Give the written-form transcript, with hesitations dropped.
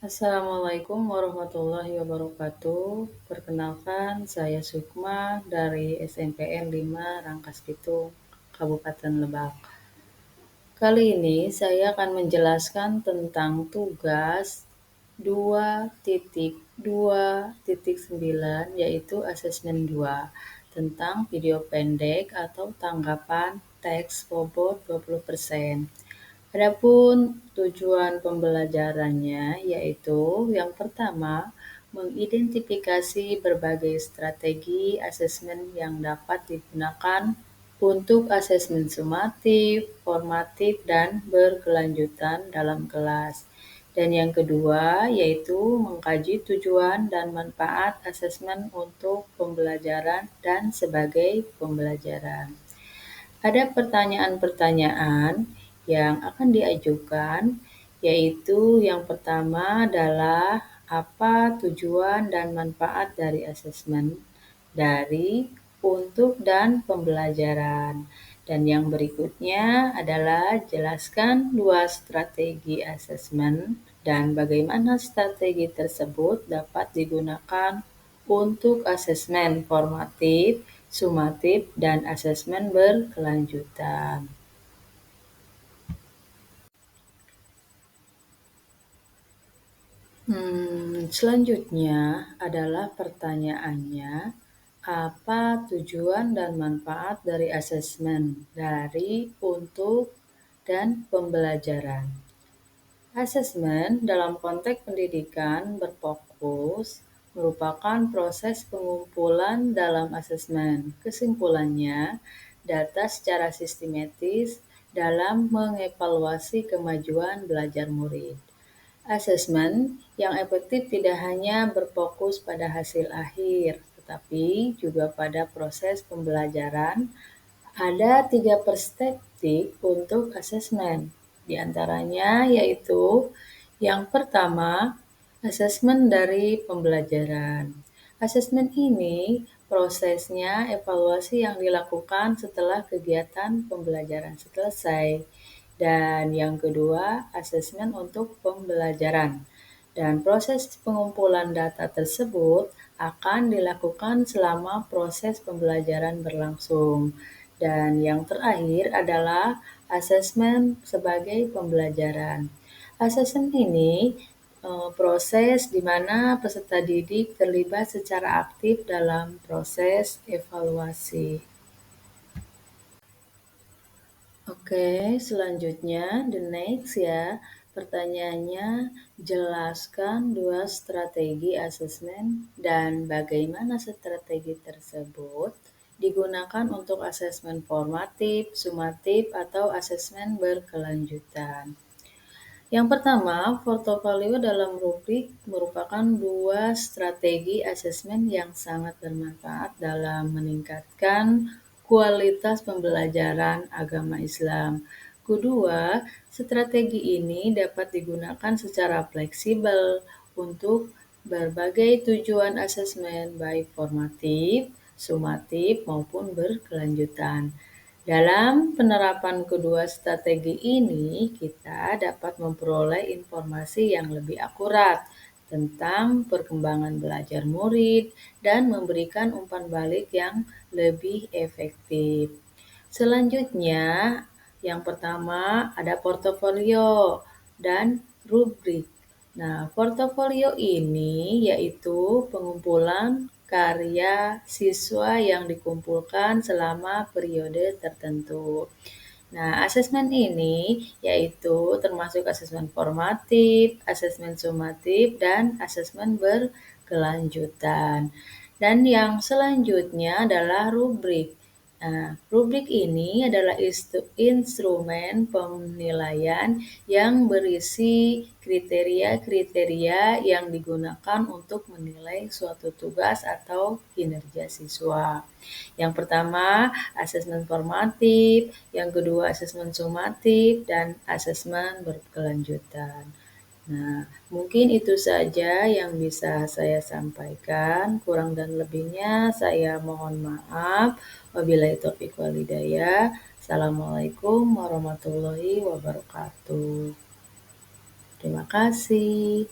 Assalamualaikum warahmatullahi wabarakatuh. Perkenalkan, saya Sukma dari SMPN 5 Rangkas Bitung, Kabupaten Lebak. Kali ini saya akan menjelaskan tentang tugas 2.2.9 yaitu asesmen 2 tentang video pendek atau tanggapan teks bobot 20%. Adapun tujuan pembelajarannya yaitu yang pertama, mengidentifikasi berbagai strategi asesmen yang dapat digunakan untuk asesmen sumatif, formatif, dan berkelanjutan dalam kelas. Dan yang kedua yaitu mengkaji tujuan dan manfaat asesmen untuk pembelajaran dan sebagai pembelajaran. Ada pertanyaan-pertanyaan yang akan diajukan, yaitu yang pertama adalah apa tujuan dan manfaat dari asesmen, dari, untuk, dan pembelajaran. Dan yang berikutnya adalah jelaskan 2 strategi asesmen dan bagaimana strategi tersebut dapat digunakan untuk asesmen formatif, sumatif, dan asesmen berkelanjutan. Selanjutnya adalah pertanyaannya, apa tujuan dan manfaat dari asesmen, dari, untuk, dan pembelajaran? Asesmen dalam konteks pendidikan berfokus merupakan proses pengumpulan dalam asesmen. Kesimpulannya, data secara sistematis dalam mengevaluasi kemajuan belajar murid. Asesmen yang efektif tidak hanya berfokus pada hasil akhir, tetapi juga pada proses pembelajaran. Ada 3 perspektif untuk asesmen, di antaranya yaitu yang pertama, asesmen dari pembelajaran. Asesmen ini prosesnya evaluasi yang dilakukan setelah kegiatan pembelajaran selesai. Dan yang kedua, asesmen untuk pembelajaran. Dan proses pengumpulan data tersebut akan dilakukan selama proses pembelajaran berlangsung. Dan yang terakhir adalah asesmen sebagai pembelajaran. Asesmen ini proses di mana peserta didik terlibat secara aktif dalam proses evaluasi. Oke, selanjutnya the next ya. Pertanyaannya, jelaskan 2 strategi asesmen dan bagaimana strategi tersebut digunakan untuk asesmen formatif, sumatif, atau asesmen berkelanjutan. Yang pertama, portofolio dalam rubrik merupakan 2 strategi asesmen yang sangat bermanfaat dalam meningkatkan kualitas pembelajaran agama Islam. Kedua, strategi ini dapat digunakan secara fleksibel untuk berbagai tujuan asesmen baik formatif, sumatif, maupun berkelanjutan. Dalam penerapan kedua strategi ini, kita dapat memperoleh informasi yang lebih akurat tentang perkembangan belajar murid dan memberikan umpan balik yang lebih efektif. Selanjutnya, yang pertama ada portofolio dan rubrik. Nah, portofolio ini yaitu pengumpulan karya siswa yang dikumpulkan selama periode tertentu. Nah, asesmen ini yaitu termasuk asesmen formatif, asesmen sumatif, dan asesmen berkelanjutan. Dan yang selanjutnya adalah rubrik. Nah, rubrik ini adalah instrumen penilaian yang berisi kriteria-kriteria yang digunakan untuk menilai suatu tugas atau kinerja siswa. Yang pertama, asesmen formatif, yang kedua asesmen sumatif, dan asesmen berkelanjutan. Nah, mungkin itu saja yang bisa saya sampaikan. Kurang dan lebihnya saya mohon maaf. Wabillahi taufiq wal hidayah. Assalamualaikum warahmatullahi wabarakatuh. Terima kasih.